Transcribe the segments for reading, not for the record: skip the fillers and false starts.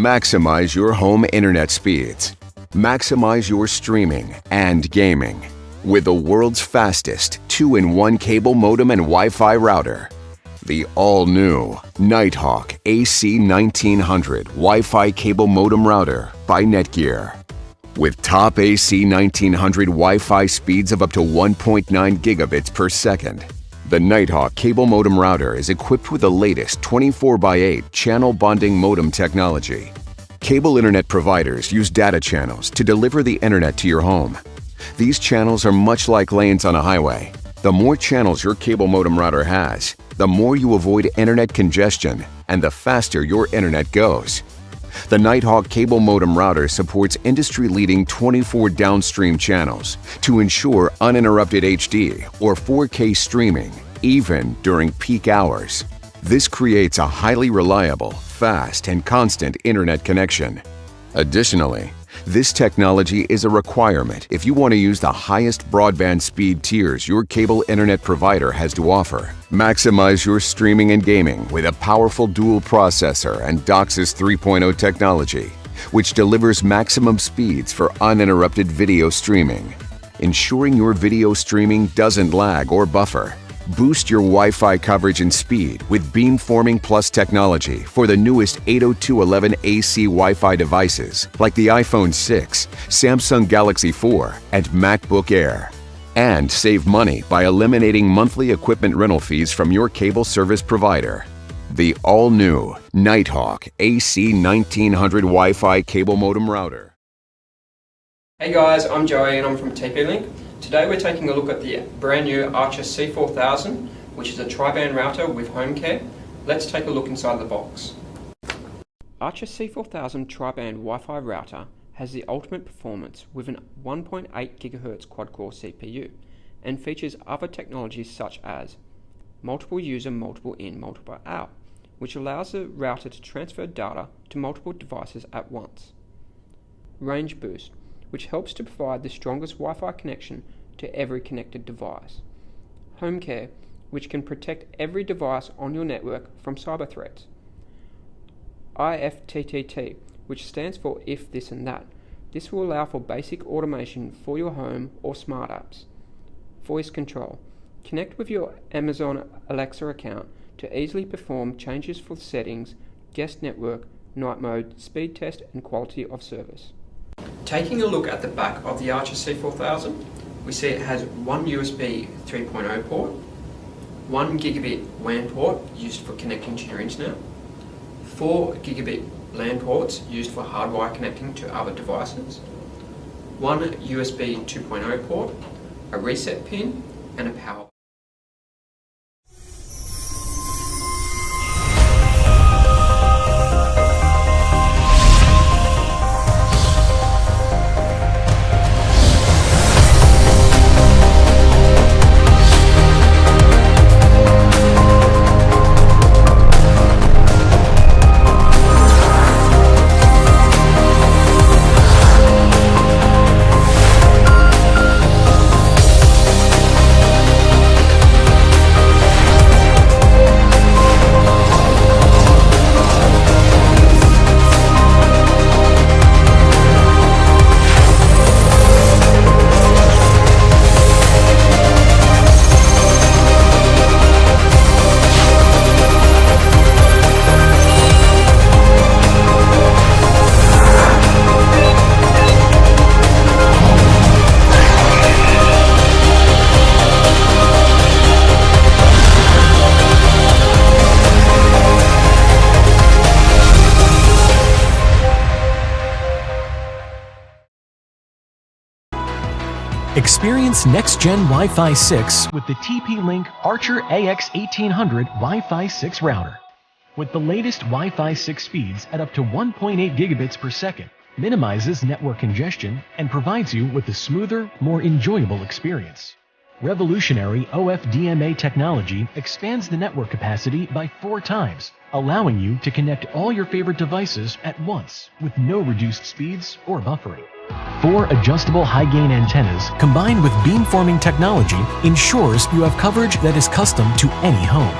Maximize your home internet speeds. Maximize your streaming and gaming with the world's fastest 2-in-1 cable modem and Wi-Fi router. The all-new Nighthawk AC1900 Wi-Fi cable modem router by NETGEAR. With top AC1900 Wi-Fi speeds of up to 1.9 gigabits per second. The Nighthawk cable modem router is equipped with the latest 24x8 channel bonding modem technology. Cable internet providers use data channels to deliver the internet to your home. These channels are much like lanes on a highway. The more channels your cable modem router has, the more you avoid internet congestion and the faster your internet goes. The Nighthawk cable modem router supports industry-leading 24 downstream channels to ensure uninterrupted HD or 4K streaming, even during peak hours. This creates a highly reliable, fast, and constant internet connection. Additionally, this technology is a requirement if you want to use the highest broadband speed tiers your cable internet provider has to offer. Maximize your streaming and gaming with a powerful dual processor and DOCSIS 3.0 technology, which delivers maximum speeds for uninterrupted video streaming. Ensuring your video streaming doesn't lag or buffer. Boost your Wi-Fi coverage and speed with Beamforming Plus technology for the newest 802.11 AC Wi-Fi devices like the iPhone 6, Samsung Galaxy 4, and MacBook Air. And save money by eliminating monthly equipment rental fees from your cable service provider. The all-new Nighthawk AC1900 Wi-Fi cable modem router. Hey guys, I'm Joey and I'm from TP-Link. Today we're taking a look at the brand new Archer C4000, which is a tri-band router with home care. Let's take a look inside the box. Archer C4000 tri-band Wi-Fi router has the ultimate performance with an 1.8 GHz quad-core CPU and features other technologies such as multiple user, multiple in, multiple out, which allows the router to transfer data to multiple devices at once. Range boost, which helps to provide the strongest Wi-Fi connection to every connected device. Home care, which can protect every device on your network from cyber threats. IFTTT, which stands for if this and that. This will allow for basic automation for your home or smart apps. Voice control. Connect with your Amazon Alexa account to easily perform changes for settings, guest network, night mode, speed test, and quality of service. Taking a look at the back of the Archer C4000, we see it has one USB 3.0 port, 1 gigabit WAN port used for connecting to your internet, 4 gigabit LAN ports used for hardwire connecting to other devices, 1 USB 2.0 port, a reset pin, and a power. Experience next-gen Wi-Fi 6 with the TP-Link Archer AX1800 Wi-Fi 6 router. With the latest Wi-Fi 6 speeds at up to 1.8 gigabits per second, minimizes network congestion and provides you with a smoother, more enjoyable experience. Revolutionary OFDMA technology expands the network capacity by 4 times, allowing you to connect all your favorite devices at once with no reduced speeds or buffering. 4 adjustable high-gain antennas combined with beamforming technology ensures you have coverage that is custom to any home.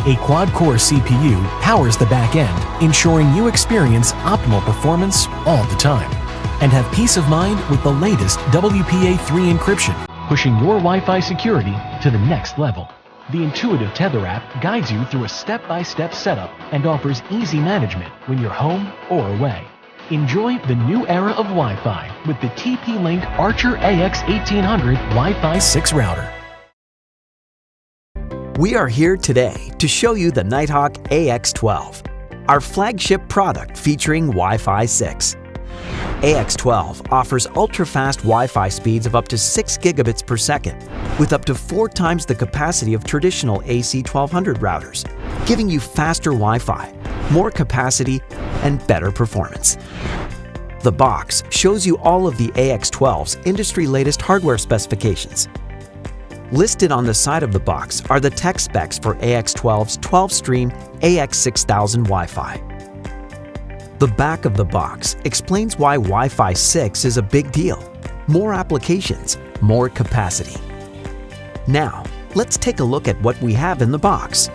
A quad-core CPU powers the back end, ensuring you experience optimal performance all the time. And have peace of mind with the latest WPA3 encryption, pushing your Wi-Fi security to the next level. The intuitive Tether app guides you through a step-by-step setup and offers easy management when you're home or away. Enjoy the new era of Wi-Fi with the TP-Link Archer AX1800 Wi-Fi 6 router. We are here today to show you the Nighthawk AX12, our flagship product featuring Wi-Fi 6. AX12 offers ultra-fast Wi-Fi speeds of up to 6 gigabits per second, with up to 4 times the capacity of traditional AC1200 routers, giving you faster Wi-Fi, more capacity, and better performance. The box shows you all of the AX12's industry latest hardware specifications. Listed on the side of the box are the tech specs for AX12's 12-stream AX6000 Wi-Fi. The back of the box explains why Wi-Fi 6 is a big deal. More applications, more capacity. Now, let's take a look at what we have in the box.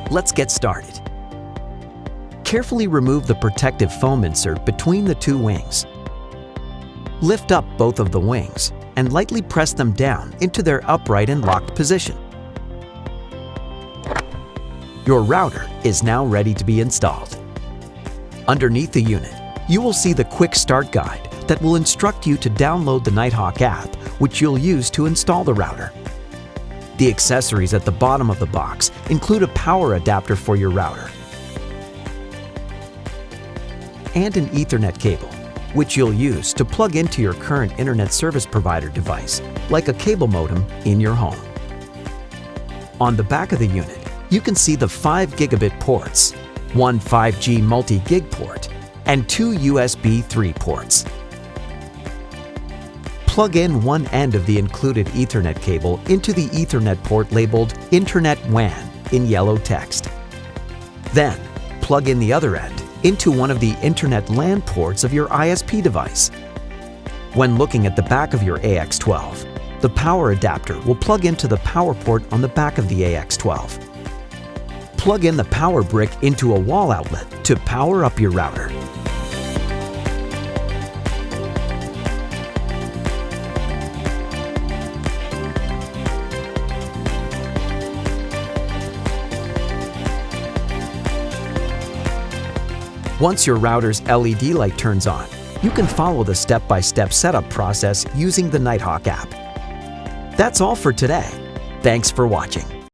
Let's get started. Carefully remove the protective foam insert between the two wings. Lift up both of the wings and lightly press them down into their upright and locked position. Your router is now ready to be installed. Underneath the unit, you will see the Quick Start Guide that will instruct you to download the Nighthawk app, which you'll use to install the router. The accessories at the bottom of the box include a power adapter for your router and an Ethernet cable, which you'll use to plug into your current internet service provider device, like a cable modem in your home. On the back of the unit, you can see the 5 gigabit ports, one 5G multi-gig port, and 2 USB 3 ports. Plug in one end of the included Ethernet cable into the Ethernet port labeled Internet WAN in yellow text. Then, plug in the other end into one of the Internet LAN ports of your ISP device. When looking at the back of your AX12, the power adapter will plug into the power port on the back of the AX12. Plug in the power brick into a wall outlet to power up your router. Once your router's LED light turns on, you can follow the step-by-step setup process using the Nighthawk app. That's all for today. Thanks for watching.